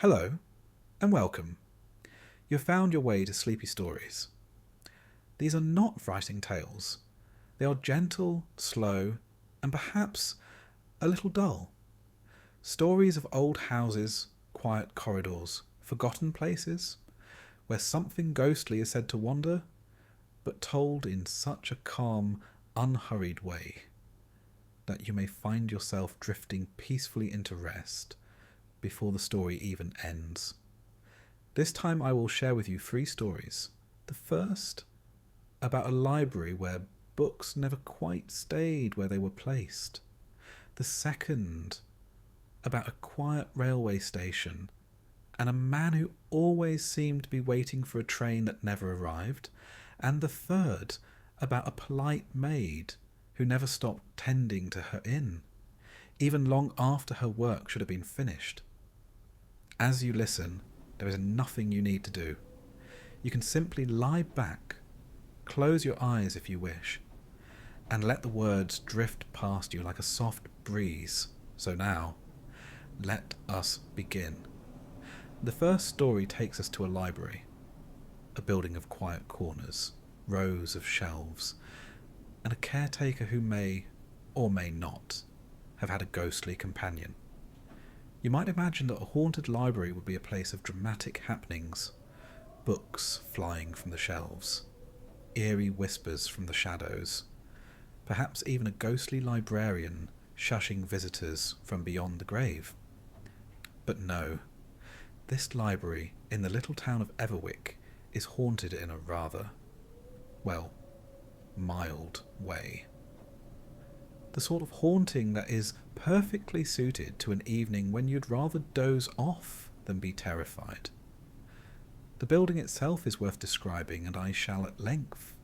Hello, and welcome. You've found your way to Sleepy Stories. These are not writing tales. They are gentle, slow, and perhaps a little dull. Stories of old houses, quiet corridors, forgotten places, where something ghostly is said to wander, but told in such a calm, unhurried way that you may find yourself drifting peacefully into rest before the story even ends. This time I will share with you 3 stories. The first, about a library where books never quite stayed where they were placed. The second, about a quiet railway station and a man who always seemed to be waiting for a train that never arrived. And the third, about a polite maid who never stopped tending to her inn, even long after her work should have been finished. As you listen, there is nothing you need to do. You can simply lie back, close your eyes if you wish, and let the words drift past you like a soft breeze. So now, let us begin. The first story takes us to a library, a building of quiet corners, rows of shelves, and a caretaker who may, or may not, have had a ghostly companion. You might imagine that a haunted library would be a place of dramatic happenings, books flying from the shelves, eerie whispers from the shadows, perhaps even a ghostly librarian shushing visitors from beyond the grave. But no, this library in the little town of Everwick is haunted in a rather, well, mild way. The sort of haunting that is perfectly suited to an evening when you'd rather doze off than be terrified. The building itself is worth describing, and I shall at length.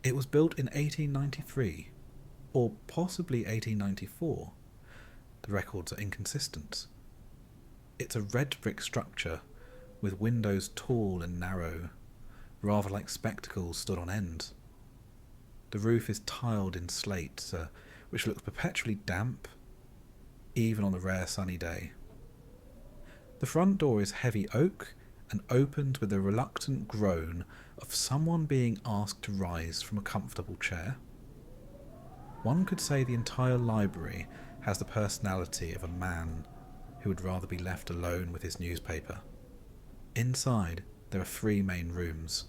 It was built in 1893, or possibly 1894. The records are inconsistent. It's a red brick structure with windows tall and narrow, rather like spectacles stood on end. The roof is tiled in slate, which looks perpetually damp, even on a rare sunny day. The front door is heavy oak and opened with a reluctant groan of someone being asked to rise from a comfortable chair. One could say the entire library has the personality of a man who would rather be left alone with his newspaper. Inside, there are 3 main rooms.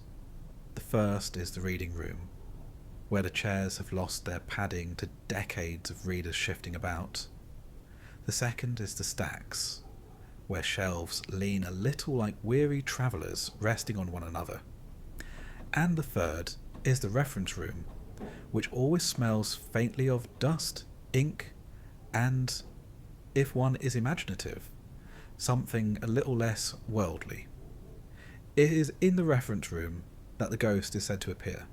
The first is the reading room, where the chairs have lost their padding to decades of readers shifting about. The second is the stacks, where shelves lean a little like weary travellers resting on one another. And the third is the reference room, which always smells faintly of dust, ink, and, if one is imaginative, something a little less worldly. It is in the reference room that the ghost is said to appear.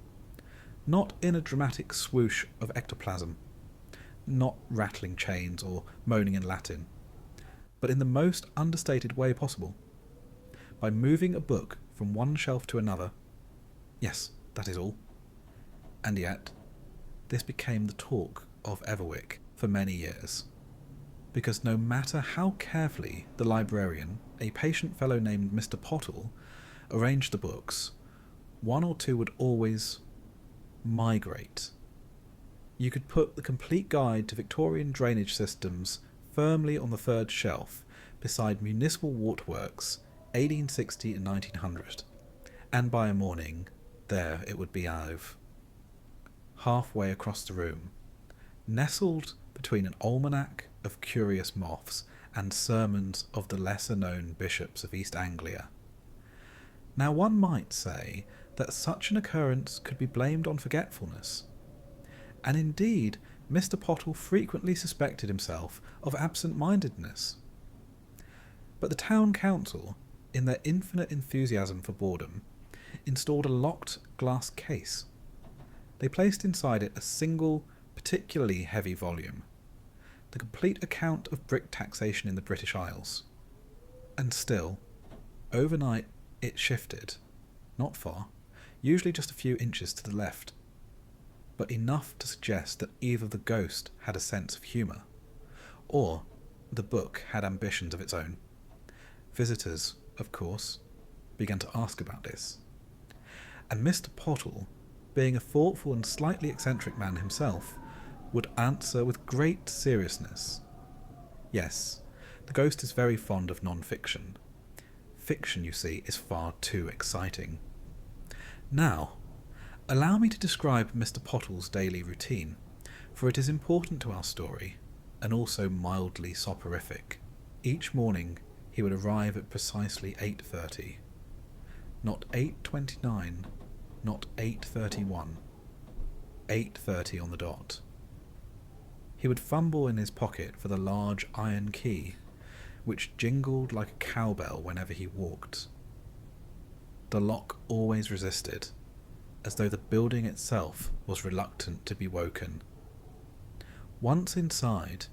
Not in a dramatic swoosh of ectoplasm, not rattling chains or moaning in Latin, but in the most understated way possible, by moving a book from one shelf to another. Yes, that is all. And yet, this became the talk of Everwick for many years, because no matter how carefully the librarian, a patient fellow named Mr. Pottle, arranged the books, 1 or 2 would always migrate. You could put the complete guide to Victorian drainage systems firmly on the 3rd shelf beside municipal waterworks 1860 and 1900, and by a morning there it would be alive. Halfway across the room, nestled between an almanac of curious moths and sermons of the lesser-known bishops of East Anglia. Now one might say that such an occurrence could be blamed on forgetfulness, and indeed Mr. Pottle frequently suspected himself of absent-mindedness. But the town council, in their infinite enthusiasm for boredom, installed a locked glass case. They placed inside it a single, particularly heavy volume, the complete account of brick taxation in the British Isles. And still, overnight it shifted, not far, usually just a few inches to the left, but enough to suggest that either the ghost had a sense of humour, or the book had ambitions of its own. Visitors, of course, began to ask about this, and Mr. Pottle, being a thoughtful and slightly eccentric man himself, would answer with great seriousness. Yes, the ghost is very fond of non-fiction. Fiction, you see, is far too exciting. Now, allow me to describe Mr. Pottle's daily routine, for it is important to our story, and also mildly soporific. Each morning he would arrive at precisely 8:30. Not 8:29, not 8:31. 8:30 on the dot. He would fumble in his pocket for the large iron key, which jingled like a cowbell whenever he walked. The lock always resisted, as though the building itself was reluctant to be woken. Once inside,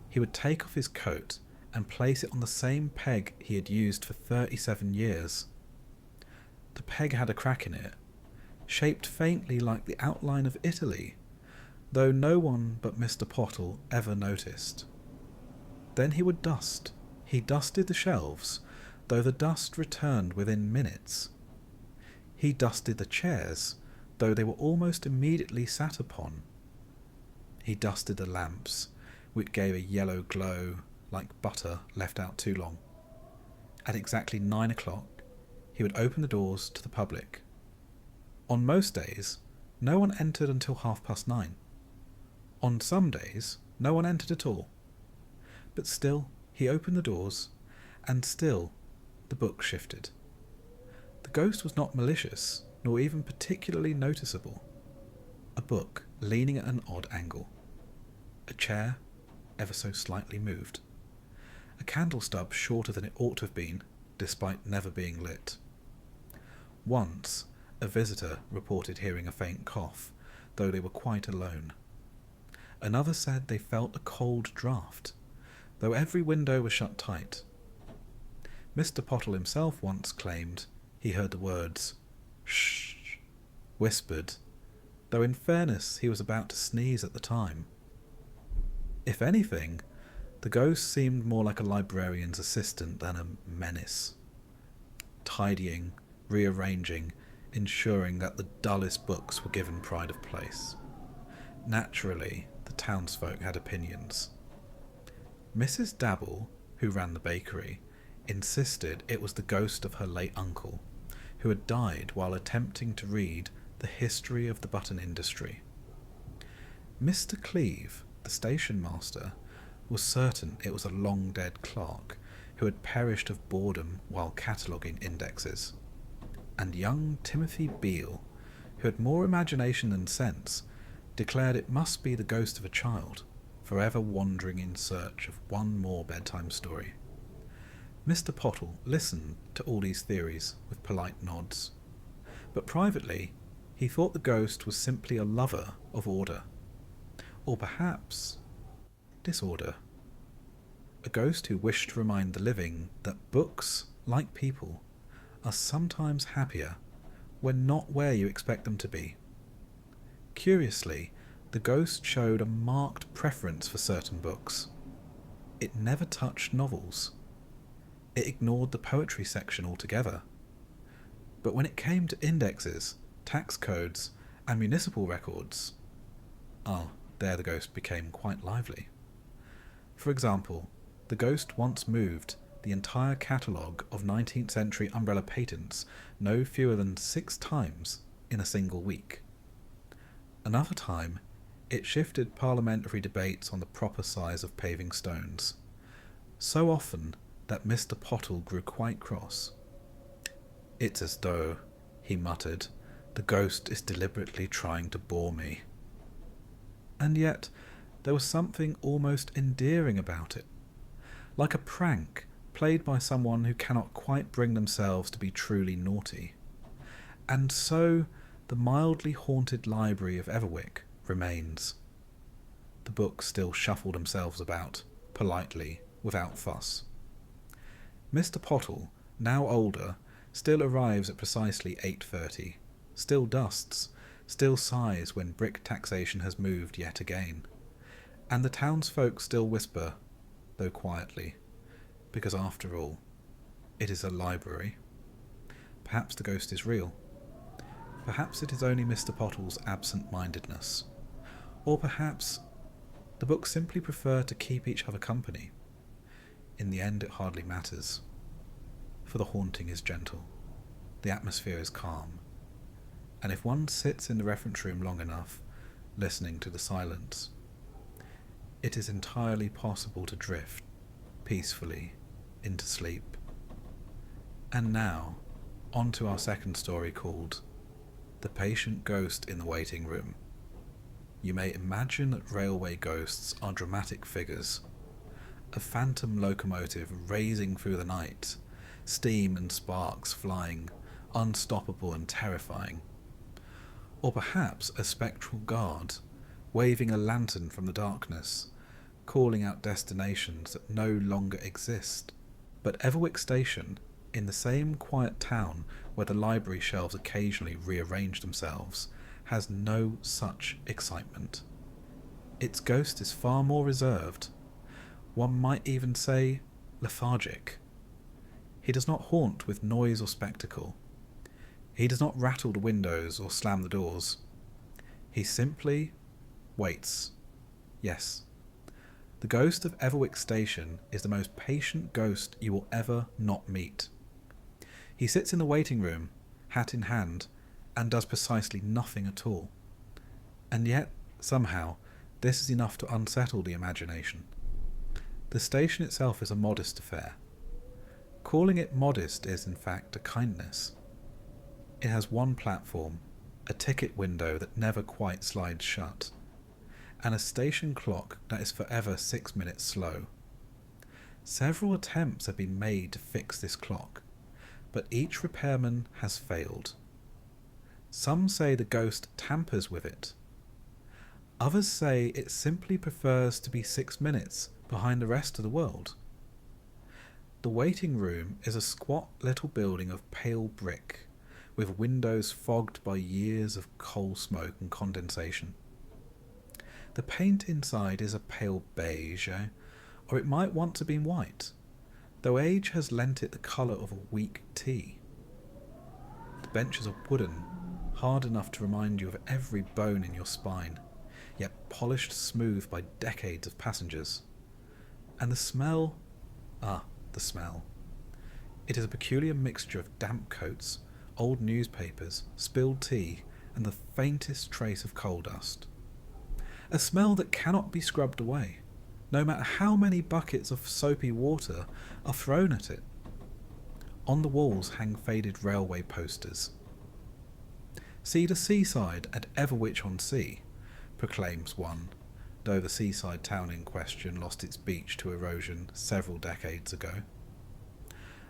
he would take off his coat and place it on the same peg he had used for 37 years. The peg had a crack in it, shaped faintly like the outline of Italy, though no one but Mr. Pottle ever noticed. Then he would dust. He dusted the shelves, though the dust returned within minutes. He dusted the chairs, though they were almost immediately sat upon. He dusted the lamps, which gave a yellow glow like butter left out too long. At exactly 9 o'clock, he would open the doors to the public. On most days, no one entered until 9:30. On some days, no one entered at all. But still, he opened the doors, and still the book shifted. The ghost was not malicious, nor even particularly noticeable. A book leaning at an odd angle. A chair ever so slightly moved. A candle stub shorter than it ought to have been, despite never being lit. Once, a visitor reported hearing a faint cough, though they were quite alone. Another said they felt a cold draught, though every window was shut tight. Mr. Pottle himself once claimed he heard the words "shh" whispered, though in fairness he was about to sneeze at the time. If anything, the ghost seemed more like a librarian's assistant than a menace, tidying, rearranging, ensuring that the dullest books were given pride of place. Naturally, the townsfolk had opinions. Mrs. Dabble, who ran the bakery, insisted it was the ghost of her late uncle, who had died while attempting to read the history of the button industry. Mr. Cleeve, the station master, was certain it was a long-dead clerk who had perished of boredom while cataloguing indexes. And young Timothy Beale, who had more imagination than sense, declared it must be the ghost of a child, forever wandering in search of one more bedtime story. Mr. Pottle listened to all these theories with polite nods, but privately he thought the ghost was simply a lover of order, or perhaps disorder. A ghost who wished to remind the living that books, like people, are sometimes happier when not where you expect them to be. Curiously, the ghost showed a marked preference for certain books. It never touched novels. It ignored the poetry section altogether. But when it came to indexes, tax codes, and municipal records, there the ghost became quite lively. For example, the ghost once moved the entire catalogue of 19th century umbrella patents no fewer than 6 times in a single week. Another time, it shifted parliamentary debates on the proper size of paving stones, so often that Mr. Pottle grew quite cross. "It's as though," he muttered, "the ghost is deliberately trying to bore me." And yet there was something almost endearing about it, like a prank played by someone who cannot quite bring themselves to be truly naughty. And so the mildly haunted library of Everwick remains. The books still shuffle themselves about, politely, without fuss. Mr. Pottle, now older, still arrives at precisely 8:30, still dusts, still sighs when brick taxation has moved yet again, and the townsfolk still whisper, though quietly, because after all, it is a library. Perhaps the ghost is real. Perhaps it is only Mr. Pottle's absent-mindedness. Or perhaps the books simply prefer to keep each other company. In the end, it hardly matters, for the haunting is gentle, the atmosphere is calm, and if one sits in the reference room long enough, listening to the silence, it is entirely possible to drift peacefully into sleep. And now, on to our second story called The Patient Ghost in the Waiting Room. You may imagine that railway ghosts are dramatic figures. A phantom locomotive racing through the night, steam and sparks flying, unstoppable and terrifying. Or perhaps a spectral guard, waving a lantern from the darkness, calling out destinations that no longer exist. But Everwick Station, in the same quiet town where the library shelves occasionally rearrange themselves, has no such excitement. Its ghost is far more reserved. One might even say lethargic. He does not haunt with noise or spectacle. He does not rattle the windows or slam the doors. He simply waits. Yes, the ghost of Everwick Station is the most patient ghost you will ever not meet. He sits in the waiting room, hat in hand, and does precisely nothing at all. And yet, somehow, this is enough to unsettle the imagination. The station itself is a modest affair. Calling it modest is, in fact, a kindness. It has one platform, a ticket window that never quite slides shut, and a station clock that is forever 6 minutes slow. Several attempts have been made to fix this clock, but each repairman has failed. Some say the ghost tampers with it. Others say it simply prefers to be 6 minutes behind the rest of the world. The waiting room is a squat little building of pale brick, with windows fogged by years of coal smoke and condensation. The paint inside is a pale beige, or it might once have been white, though age has lent it the colour of a weak tea. The benches are wooden, hard enough to remind you of every bone in your spine, yet polished smooth by decades of passengers. And the smell... the smell. It is a peculiar mixture of damp coats, old newspapers, spilled tea, and the faintest trace of coal dust. A smell that cannot be scrubbed away, no matter how many buckets of soapy water are thrown at it. On the walls hang faded railway posters. "See the seaside at Everwich-on-Sea," proclaims one, though the seaside town in question lost its beach to erosion several decades ago.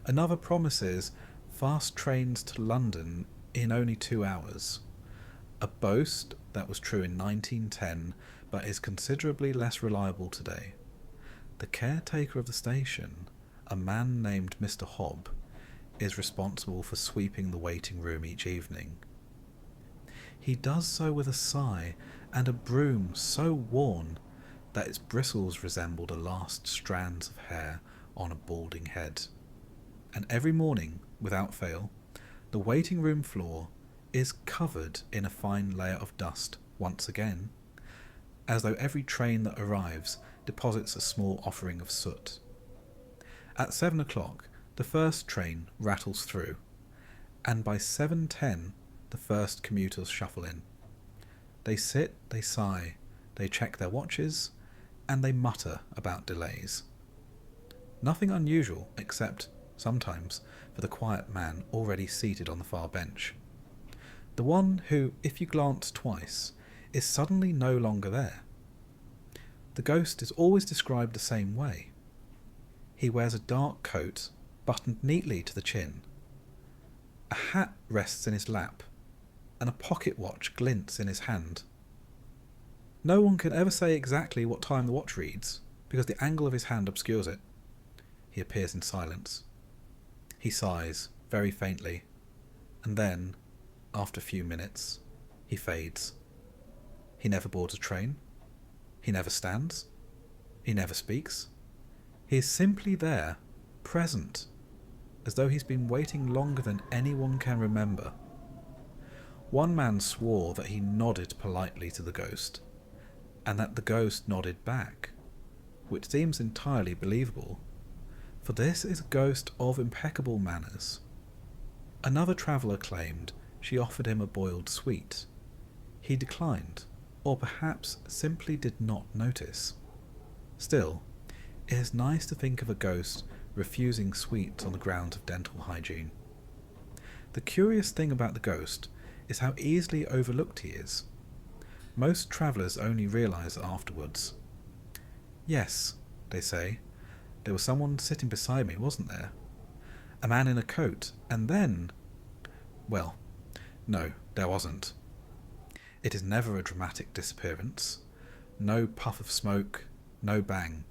Another promises fast trains to London in only 2 hours, a boast that was true in 1910 but is considerably less reliable today. The caretaker of the station, a man named Mr. Hobb, is responsible for sweeping the waiting room each evening. He does so with a sigh and a broom so worn that its bristles resemble the last strands of hair on a balding head. And every morning, without fail, the waiting room floor is covered in a fine layer of dust once again, as though every train that arrives deposits a small offering of soot. At 7 o'clock, the first train rattles through, and by 7:10 the first commuters shuffle in. They sit, they sigh, they check their watches, and they mutter about delays. Nothing unusual, except, sometimes, for the quiet man already seated on the far bench. The one who, if you glance twice, is suddenly no longer there. The ghost is always described the same way. He wears a dark coat, buttoned neatly to the chin. A hat rests in his lap, and a pocket watch glints in his hand. No one can ever say exactly what time the watch reads, because the angle of his hand obscures it. He appears in silence. He sighs, very faintly, and then, after a few minutes, he fades. He never boards a train. He never stands. He never speaks. He is simply there, present. as though he's been waiting longer than anyone can remember. One man swore that he nodded politely to the ghost, and that the ghost nodded back, which seems entirely believable, for this is a ghost of impeccable manners. Another traveller claimed she offered him a boiled sweet. He declined, or perhaps simply did not notice. Still, it is nice to think of a ghost refusing sweets on the grounds of dental hygiene. The curious thing about the ghost is how easily overlooked he is. Most travellers only realise it afterwards. Yes, they say, there was someone sitting beside me, wasn't there? A man in a coat, and then... Well, no, there wasn't. It is never a dramatic disappearance. No puff of smoke, no bang.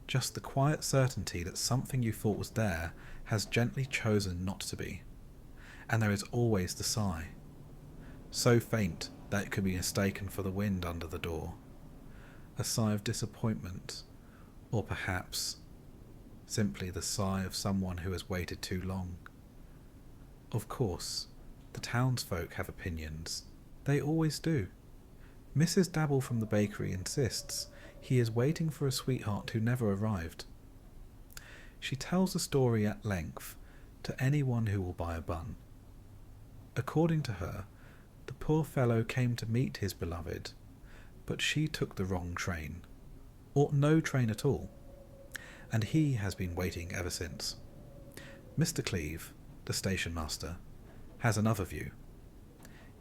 Just the quiet certainty that something you thought was there has gently chosen not to be. And there is always the sigh, so faint that it could be mistaken for the wind under the door. A sigh of disappointment, or perhaps simply the sigh of someone who has waited too long. Of course, the townsfolk have opinions. They always do. Mrs. Dabble from the bakery insists he is waiting for a sweetheart who never arrived. She tells the story at length to anyone who will buy a bun. According to her, the poor fellow came to meet his beloved, but she took the wrong train, or no train at all, and he has been waiting ever since. Mr. Cleeve, the station master, has another view.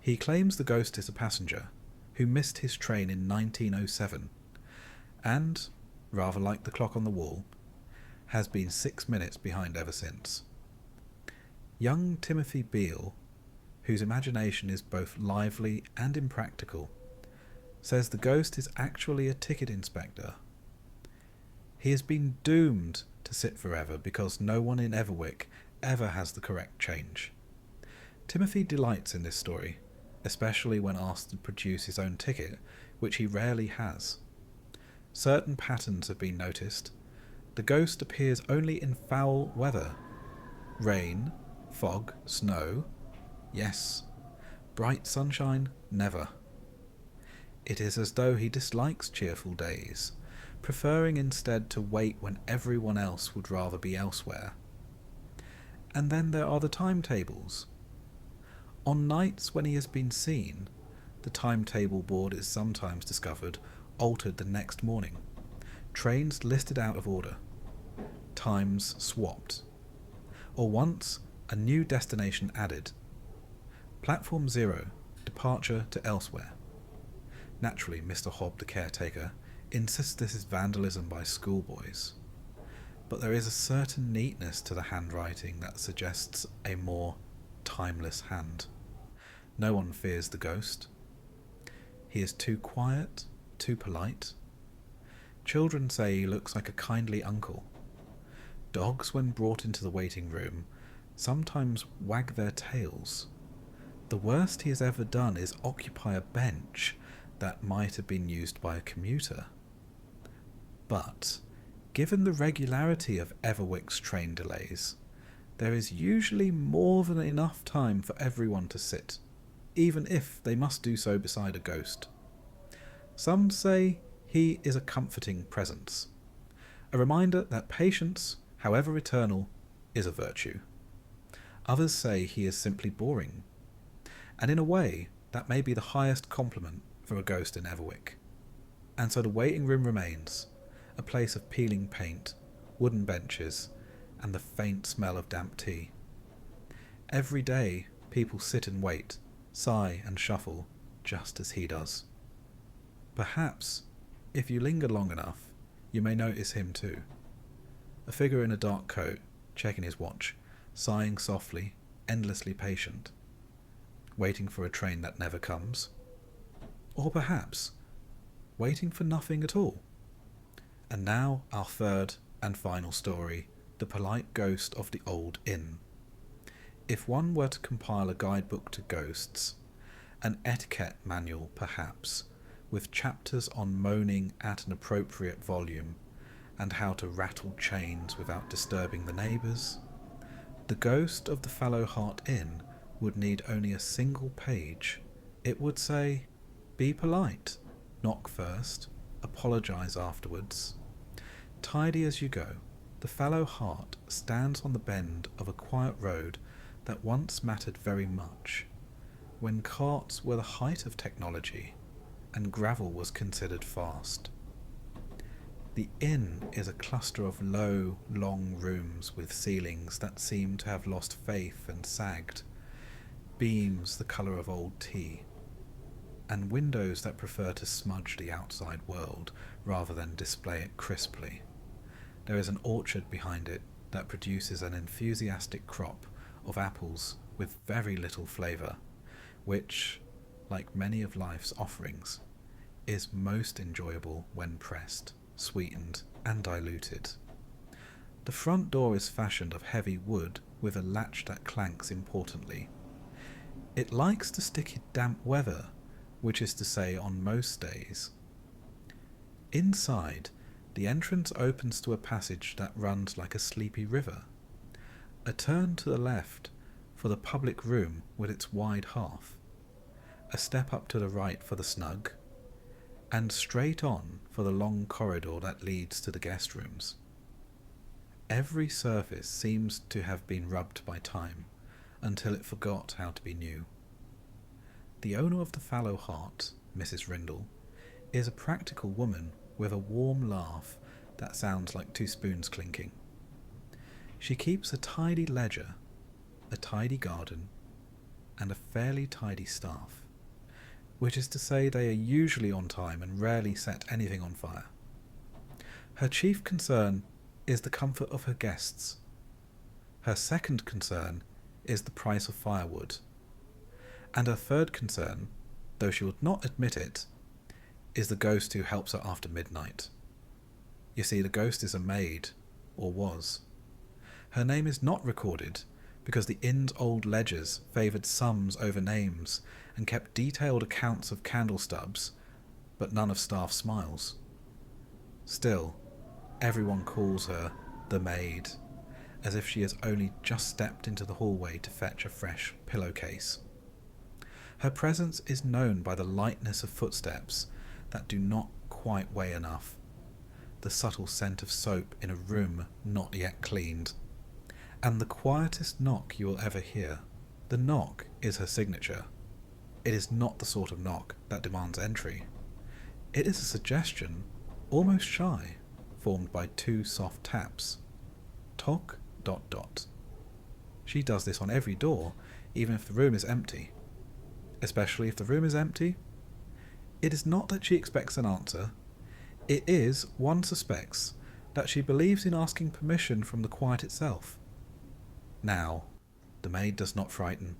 He claims the ghost is a passenger who missed his train in 1907 and, rather like the clock on the wall, has been 6 minutes behind ever since. Young Timothy Beale, whose imagination is both lively and impractical, says the ghost is actually a ticket inspector. He has been doomed to sit forever because no one in Everwick ever has the correct change. Timothy delights in this story, especially when asked to produce his own ticket, which he rarely has. Certain patterns have been noticed. The ghost appears only in foul weather. Rain, fog, snow, yes. Bright sunshine, never. It is as though he dislikes cheerful days, preferring instead to wait when everyone else would rather be elsewhere. And then there are the timetables. On nights when he has been seen, the timetable board is sometimes discovered altered the next morning, trains listed out of order, times swapped, or once a new destination added. Platform 0, departure to elsewhere. Naturally, Mr. Hobb, the caretaker, insists this is vandalism by schoolboys, but there is a certain neatness to the handwriting that suggests a more timeless hand. No one fears the ghost. He is too quiet, too polite. Children say he looks like a kindly uncle. Dogs, when brought into the waiting room, sometimes wag their tails. The worst he has ever done is occupy a bench that might have been used by a commuter. But, given the regularity of Everwick's train delays, there is usually more than enough time for everyone to sit, even if they must do so beside a ghost. Some say he is a comforting presence, a reminder that patience, however eternal, is a virtue. Others say he is simply boring, and in a way that may be the highest compliment for a ghost in Everwick. And so the waiting room remains, a place of peeling paint, wooden benches, and the faint smell of damp tea. Every day people sit and wait, sigh and shuffle, just as he does. Perhaps, if you linger long enough, you may notice him too. A figure in a dark coat, checking his watch, sighing softly, endlessly patient, waiting for a train that never comes. Or perhaps, waiting for nothing at all. And now our third and final story, the polite ghost of the old inn. If one were to compile a guidebook to ghosts, an etiquette manual perhaps, with chapters on moaning at an appropriate volume, and how to rattle chains without disturbing the neighbours, The ghost of the Fallow Heart Inn would need only a single page. It would say, "Be polite, knock first, apologise afterwards." Tidy as you go, the Fallow Heart stands on the bend of a quiet road that once mattered very much, when carts were the height of technology and gravel was considered fast. The inn is a cluster of low, long rooms with ceilings that seem to have lost faith and sagged, beams the colour of old tea, and windows that prefer to smudge the outside world rather than display it crisply. There is an orchard behind it that produces an enthusiastic crop of apples with very little flavour, which, like many of life's offerings, is most enjoyable when pressed, sweetened, and diluted. The front door is fashioned of heavy wood with a latch that clanks importantly. It likes to stick in damp weather, which is to say on most days. Inside, the entrance opens to a passage that runs like a sleepy river. A turn to the left for the public room with its wide hearth, a step up to the right for the snug, and straight on for the long corridor that leads to the guest rooms. Every surface seems to have been rubbed by time until it forgot how to be new. The owner of the Fallow Heart, Mrs. Rindle, is a practical woman with a warm laugh that sounds like two spoons clinking. She keeps a tidy ledger, a tidy garden, and a fairly tidy staff, which is to say they are usually on time and rarely set anything on fire. Her chief concern is the comfort of her guests. Her second concern is the price of firewood. And her third concern, though she would not admit it, is the ghost who helps her after midnight. You see, the ghost is a maid, or was. Her name is not recorded because the inn's old ledgers favoured sums over names and kept detailed accounts of candle stubs, but none of staff smiles. Still, everyone calls her the maid, as if she has only just stepped into the hallway to fetch a fresh pillowcase. Her presence is known by the lightness of footsteps that do not quite weigh enough, the subtle scent of soap in a room not yet cleaned, and the quietest knock you will ever hear. The knock is her signature. It is not the sort of knock that demands entry. It is a suggestion, almost shy, formed by two soft taps. Toc, ... She does this on every door, even if the room is empty. Especially if the room is empty. It is not that she expects an answer. It is, one suspects, that she believes in asking permission from the quiet itself. Now, the maid does not frighten.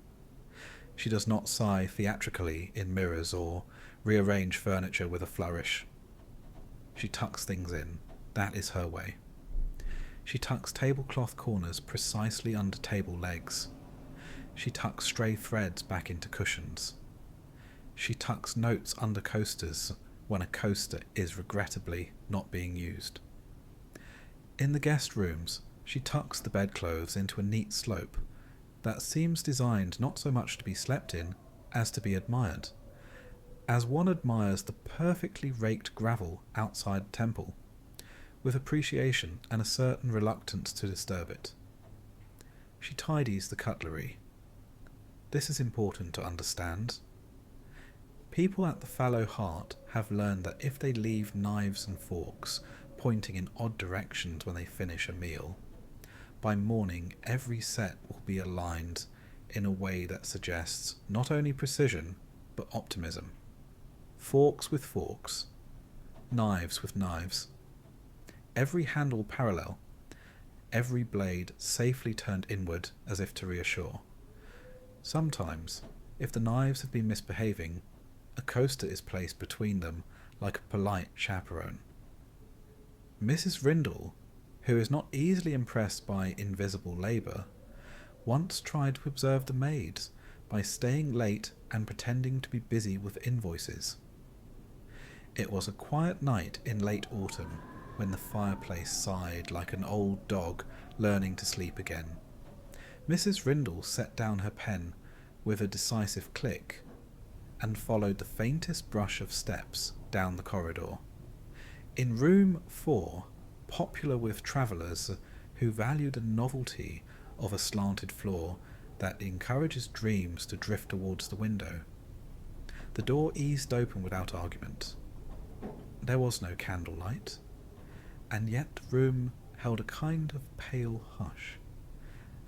She does not sigh theatrically in mirrors or rearrange furniture with a flourish. She tucks things in. That is her way. She tucks tablecloth corners precisely under table legs. She tucks stray threads back into cushions. She tucks notes under coasters when a coaster is regrettably not being used. In the guest rooms, she tucks the bedclothes into a neat slope that seems designed not so much to be slept in as to be admired, as one admires the perfectly raked gravel outside the temple, with appreciation and a certain reluctance to disturb it. She tidies the cutlery. This is important to understand. People at the Fallow Heart have learned that if they leave knives and forks pointing in odd directions when they finish a meal, by morning every set will be aligned in a way that suggests not only precision, but optimism. Forks with forks, knives with knives, every handle parallel, every blade safely turned inward as if to reassure. Sometimes, if the knives have been misbehaving, a coaster is placed between them like a polite chaperone. Mrs. Rindle, who is not easily impressed by invisible labour, once tried to observe the maids by staying late and pretending to be busy with invoices. It was a quiet night in late autumn when the fireplace sighed like an old dog learning to sleep again. Mrs. Rindle set down her pen with a decisive click and followed the faintest brush of steps down the corridor. In room 4, popular with travellers who value the novelty of a slanted floor that encourages dreams to drift towards the window, the door eased open without argument. There was no candlelight, and yet the room held a kind of pale hush,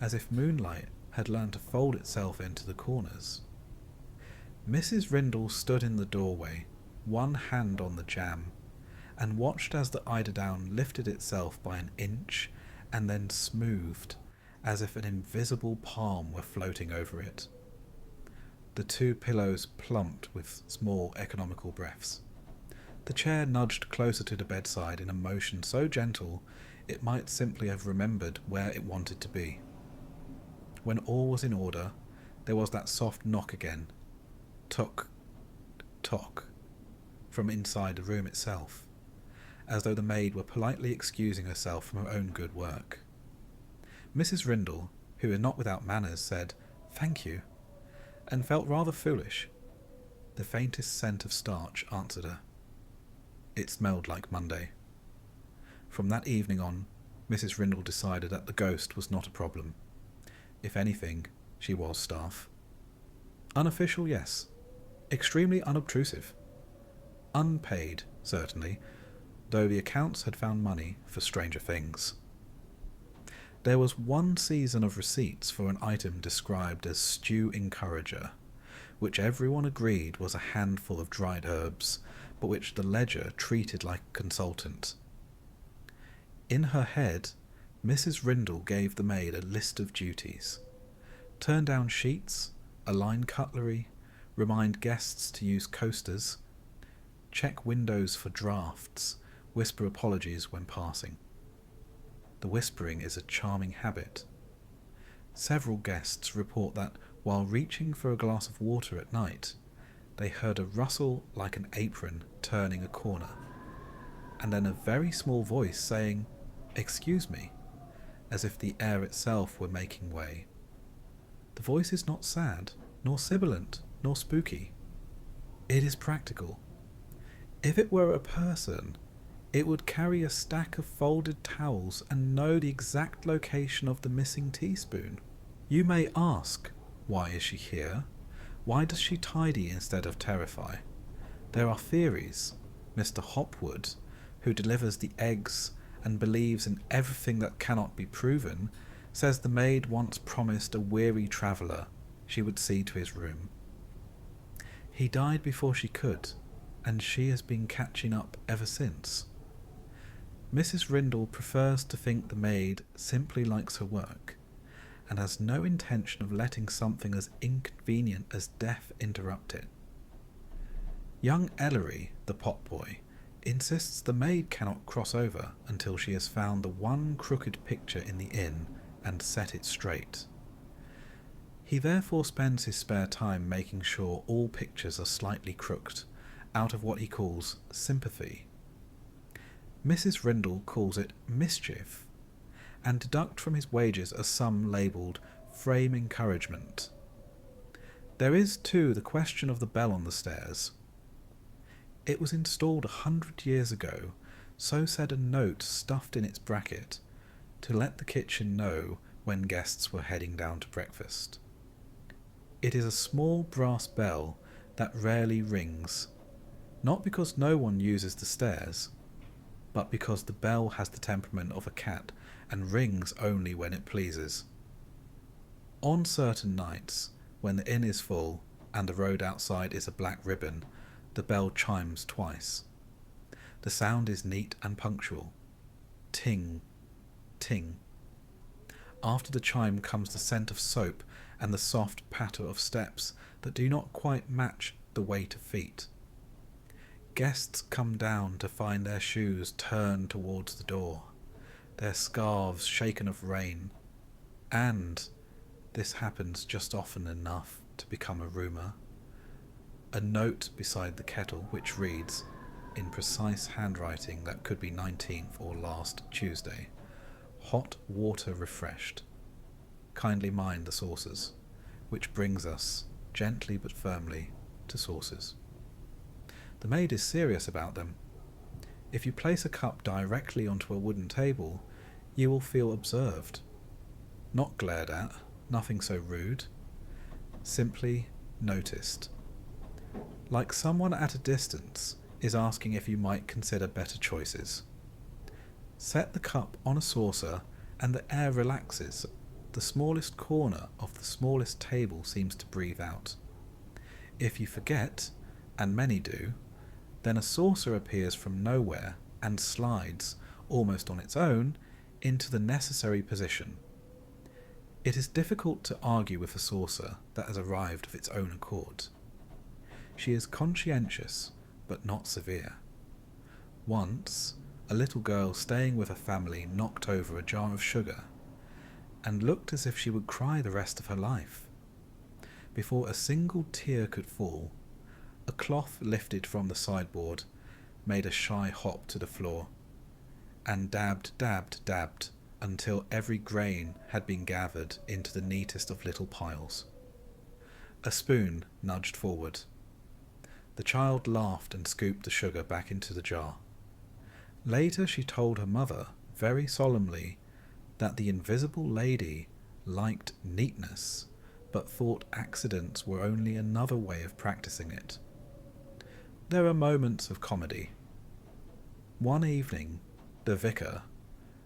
as if moonlight had learned to fold itself into the corners. Mrs. Rindle stood in the doorway, one hand on the jamb, and watched as the eiderdown lifted itself by an inch and then smoothed, as if an invisible palm were floating over it. The two pillows plumped with small economical breaths. The chair nudged closer to the bedside in a motion so gentle it might simply have remembered where it wanted to be. When all was in order, there was that soft knock again. Tock, tock, from inside the room itself, as though the maid were politely excusing herself from her own good work. Mrs. Rindle, who was not without manners, said, "Thank you," and felt rather foolish. The faintest scent of starch answered her. It smelled like Monday. From that evening on, Mrs. Rindle decided that the ghost was not a problem. If anything, she was staff. Unofficial, yes. Extremely unobtrusive. Unpaid, certainly, though the accounts had found money for stranger things. There was one season of receipts for an item described as stew encourager, which everyone agreed was a handful of dried herbs, but which the ledger treated like a consultant. In her head, Mrs. Rindle gave the maid a list of duties. Turn down sheets, align cutlery, remind guests to use coasters, check windows for drafts, whisper apologies when passing. The whispering is a charming habit. Several guests report that, while reaching for a glass of water at night, they heard a rustle like an apron turning a corner, and then a very small voice saying, "Excuse me," as if the air itself were making way. The voice is not sad, nor sibilant, nor spooky. It is practical. If it were a person, it would carry a stack of folded towels and know the exact location of the missing teaspoon. You may ask, why is she here? Why does she tidy instead of terrify? There are theories. Mr. Hopwood, who delivers the eggs and believes in everything that cannot be proven, says the maid once promised a weary traveller she would see to his room. He died before she could, and she has been catching up ever since. Mrs. Rindle prefers to think the maid simply likes her work, and has no intention of letting something as inconvenient as death interrupt it. Young Ellery, the potboy, insists the maid cannot cross over until she has found the one crooked picture in the inn and set it straight. He therefore spends his spare time making sure all pictures are slightly crooked, out of what he calls sympathy. Mrs. Rindle calls it mischief, and deduct from his wages a sum labelled frame encouragement. There is, too, the question of the bell on the stairs. It was installed 100 years ago, so said a note stuffed in its bracket, to let the kitchen know when guests were heading down to breakfast. It is a small brass bell that rarely rings, not because no one uses the stairs, but because the bell has the temperament of a cat and rings only when it pleases. On certain nights, when the inn is full and the road outside is a black ribbon, the bell chimes twice. The sound is neat and punctual. Ting, ting. After the chime comes the scent of soap and the soft patter of steps that do not quite match the weight of feet. Guests come down to find their shoes turned towards the door, their scarves shaken of rain, and, this happens just often enough to become a rumour, a note beside the kettle which reads, in precise handwriting that could be 19th or last Tuesday, "Hot water refreshed." kindly mind the saucers, which brings us, gently but firmly, to saucers. The maid is serious about them. If you place a cup directly onto a wooden table, you will feel observed. Not glared at, nothing so rude. Simply noticed. Like someone at a distance is asking if you might consider better choices. Set the cup on a saucer and the air relaxes. The smallest corner of the smallest table seems to breathe out. If you forget, and many do, then a saucer appears from nowhere and slides, almost on its own, into the necessary position. It is difficult to argue with a saucer that has arrived of its own accord. She is conscientious, but not severe. Once, a little girl staying with a family knocked over a jar of sugar, and looked as if she would cry the rest of her life. Before a single tear could fall, a cloth lifted from the sideboard made a shy hop to the floor, and dabbed until every grain had been gathered into the neatest of little piles. A spoon nudged forward. The child laughed and scooped the sugar back into the jar. Later she told her mother, very solemnly, that the invisible lady liked neatness, but thought accidents were only another way of practicing it. There are moments of comedy. One evening, the vicar,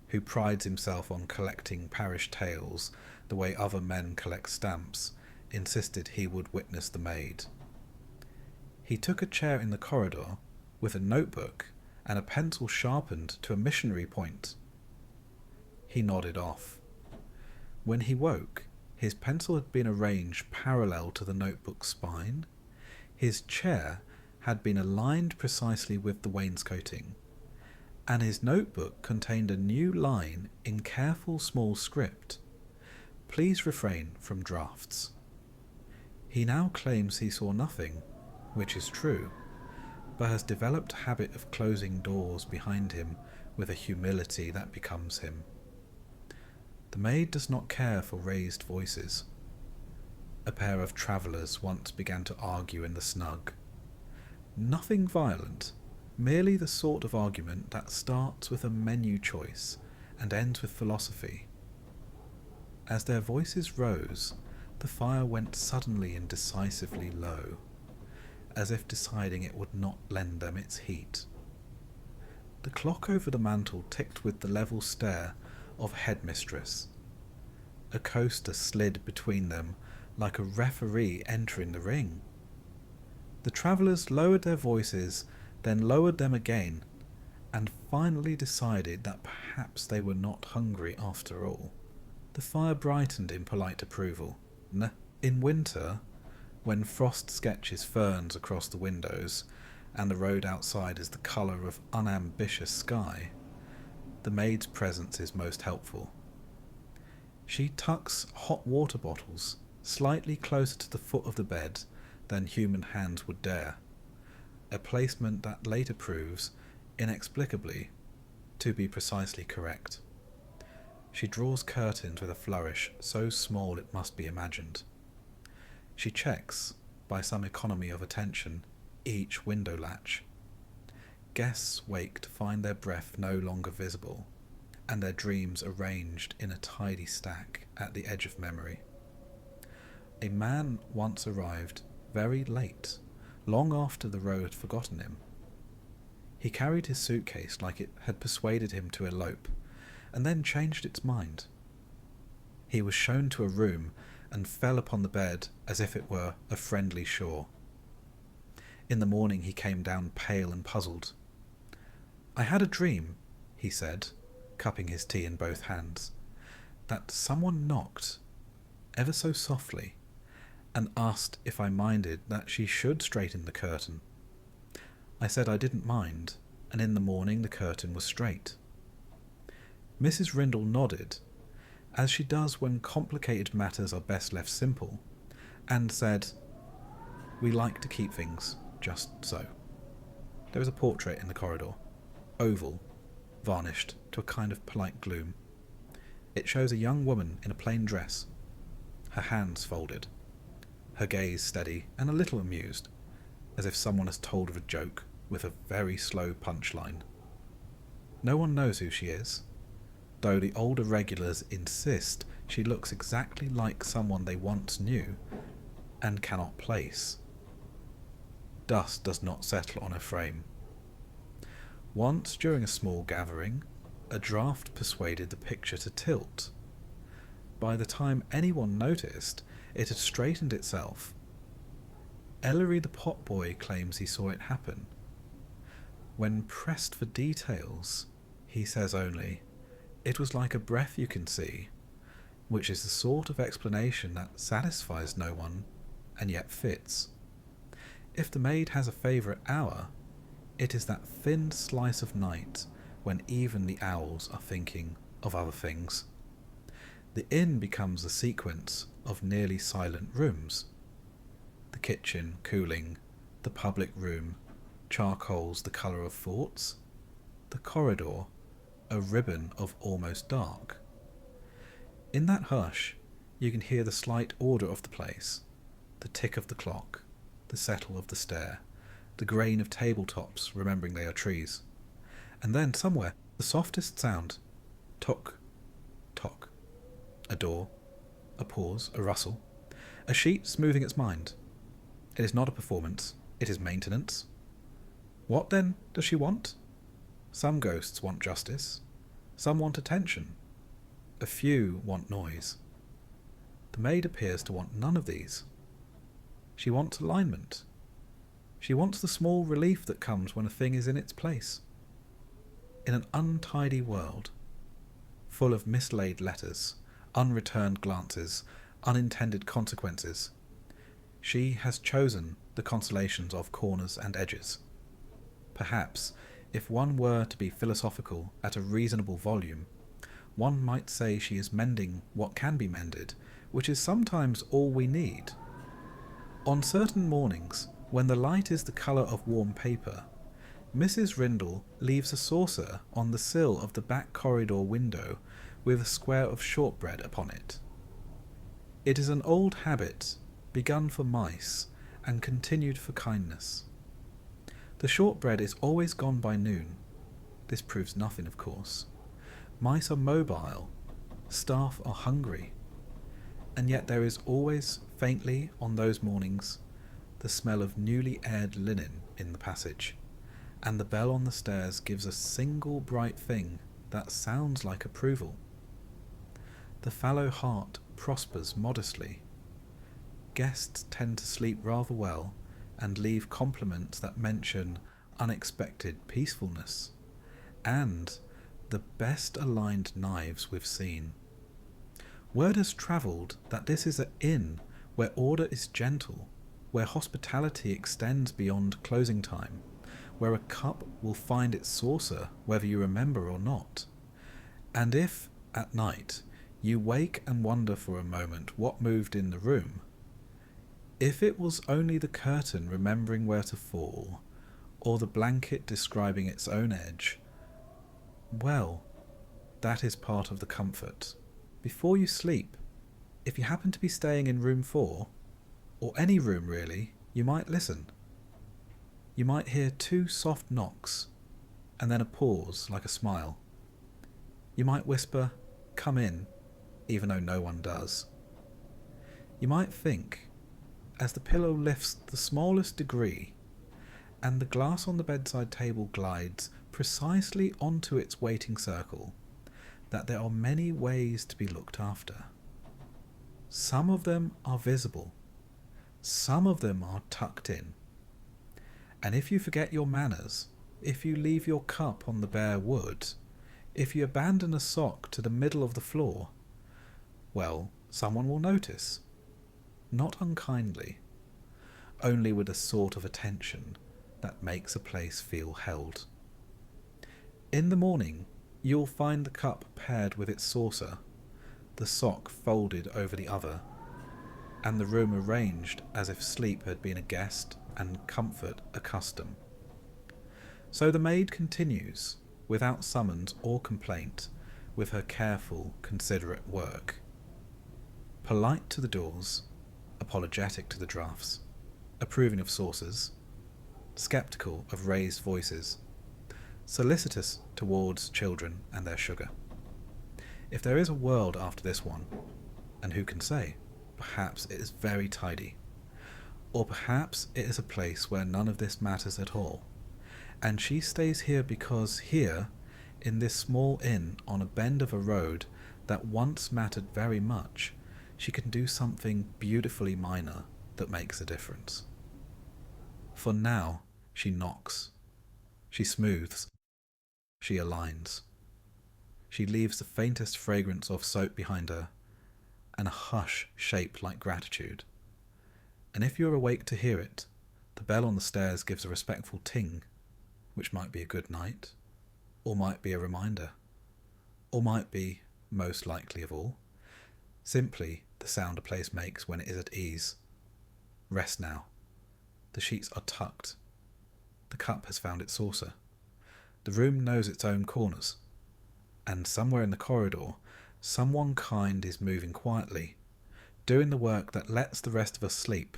who prides himself on collecting parish tales the way other men collect stamps, insisted he would witness the maid. He took a chair in the corridor with a notebook and a pencil sharpened to a missionary point. He nodded off. When he woke, his pencil had been arranged parallel to the notebook's spine. His chair had been aligned precisely with the wainscoting, and his notebook contained a new line in careful small script. Please refrain from drafts. He now claims he saw nothing, which is true, but has developed a habit of closing doors behind him with a humility that becomes him. The maid does not care for raised voices. A pair of travellers once began to argue in the snug. Nothing violent, merely the sort of argument that starts with a menu choice and ends with philosophy. As their voices rose, the fire went suddenly and decisively low, as if deciding it would not lend them its heat. The clock over the mantel ticked with the level stare of headmistress. A coaster slid between them like a referee entering the ring. The travellers lowered their voices, then lowered them again, and finally decided that perhaps they were not hungry after all. The fire brightened in polite approval. In winter, when frost sketches ferns across the windows, and the road outside is the colour of unambitious sky, the maid's presence is most helpful. She tucks hot water bottles slightly closer to the foot of the bed than human hands would dare, a placement that later proves, inexplicably, to be precisely correct. She draws curtains with a flourish so small it must be imagined. She checks, by some economy of attention, each window latch. Guests wake to find their breath no longer visible, and their dreams arranged in a tidy stack at the edge of memory. A man once arrived very late, long after the row had forgotten him. He carried his suitcase like it had persuaded him to elope, and then changed its mind. He was shown to a room and fell upon the bed as if it were a friendly shore. In the morning he came down pale and puzzled. "I had a dream," he said, cupping his tea in both hands, "that someone knocked, ever so softly, and asked if I minded that she should straighten the curtain. I said I didn't mind, and in the morning the curtain was straight." Mrs. Rindle nodded, as she does when complicated matters are best left simple, and said, "We like to keep things just so." There is a portrait in the corridor, oval, varnished to a kind of polite gloom. It shows a young woman in a plain dress, her hands folded, her gaze steady and a little amused, as if someone has told of a joke with a very slow punchline. No one knows who she is, though the older regulars insist she looks exactly like someone they once knew and cannot place. Dust does not settle on her frame. Once, during a small gathering, a draught persuaded the picture to tilt. By the time anyone noticed, it had straightened itself. Ellery the potboy claims he saw it happen. When pressed for details, he says only, "It was like a breath you can see," which is the sort of explanation that satisfies no one and yet fits. If the maid has a favourite hour, it is that thin slice of night when even the owls are thinking of other things. The inn becomes a sequence of nearly silent rooms. The kitchen cooling, the public room, charcoals the colour of thoughts, the corridor a ribbon of almost dark. In that hush, you can hear the slight order of the place, the tick of the clock, the settle of the stair, the grain of tabletops remembering they are trees, and then somewhere the softest sound, tock, tock, a door, a pause, a rustle, a sheet smoothing its mind. It is not a performance, it is maintenance. What then does she want? Some ghosts want justice, some want attention, a few want noise. The maid appears to want none of these. She wants alignment. She wants the small relief that comes when a thing is in its place. In an untidy world, full of mislaid letters, unreturned glances, unintended consequences, she has chosen the consolations of corners and edges. Perhaps, if one were to be philosophical at a reasonable volume, one might say she is mending what can be mended, which is sometimes all we need. On certain mornings, when the light is the colour of warm paper, Mrs. Rindle leaves a saucer on the sill of the back corridor window with a square of shortbread upon it. It is an old habit, begun for mice and continued for kindness. The shortbread is always gone by noon. This proves nothing, of course. Mice are mobile, staff are hungry, and yet there is always, faintly on those mornings, the smell of newly aired linen in the passage, and the bell on the stairs gives a single bright thing that sounds like approval. The fallow heart prospers modestly. Guests tend to sleep rather well and leave compliments that mention unexpected peacefulness and the best aligned knives we've seen. Word has travelled that this is an inn where order is gentle, where hospitality extends beyond closing time, where a cup will find its saucer whether you remember or not. And if, at night, you wake and wonder for a moment what moved in the room, if it was only the curtain remembering where to fall, or the blanket describing its own edge, well, that is part of the comfort. Before you sleep, if you happen to be staying in room 4, or any room really, you might listen. You might hear 2 soft knocks, and then a pause like a smile. You might whisper, "Come in," even though no one does. You might think, as the pillow lifts the smallest degree, and the glass on the bedside table glides precisely onto its waiting circle, that there are many ways to be looked after. Some of them are visible, some of them are tucked in. And if you forget your manners, if you leave your cup on the bare wood, if you abandon a sock to the middle of the floor, well, someone will notice. Not unkindly, only with a sort of attention that makes a place feel held. In the morning, you'll find the cup paired with its saucer, the sock folded over the other, and the room arranged as if sleep had been a guest and comfort a custom. So the maid continues, without summons or complaint, with her careful, considerate work. polite to the doors, apologetic to the drafts, approving of sauces, sceptical of raised voices, solicitous towards children and their sugar. If there is a world after this one, and who can say, perhaps it is very tidy, or perhaps it is a place where none of this matters at all, and she stays here because here, in this small inn on a bend of a road that once mattered very much, she can do something beautifully minor that makes a difference. For now, she knocks, she smooths, she aligns. She leaves the faintest fragrance of soap behind her, and a hush shaped like gratitude. And if you're awake to hear it, the bell on the stairs gives a respectful ting, which might be a good night, or might be a reminder, or might be, most likely of all, simply the sound a place makes when it is at ease. Rest now. The sheets are tucked. The cup has found its saucer. The room knows its own corners. And somewhere in the corridor, someone kind is moving quietly, doing the work that lets the rest of us sleep.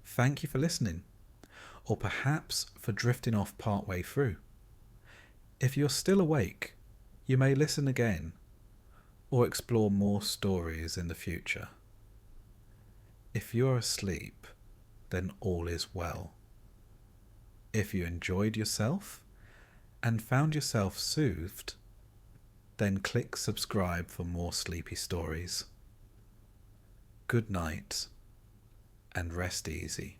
Thank you for listening, or perhaps for drifting off part way through. If you're still awake, you may listen again, or explore more stories in the future. If you're asleep, then all is well. If you enjoyed yourself and found yourself soothed, then click subscribe for more sleepy stories. Good night, and rest easy.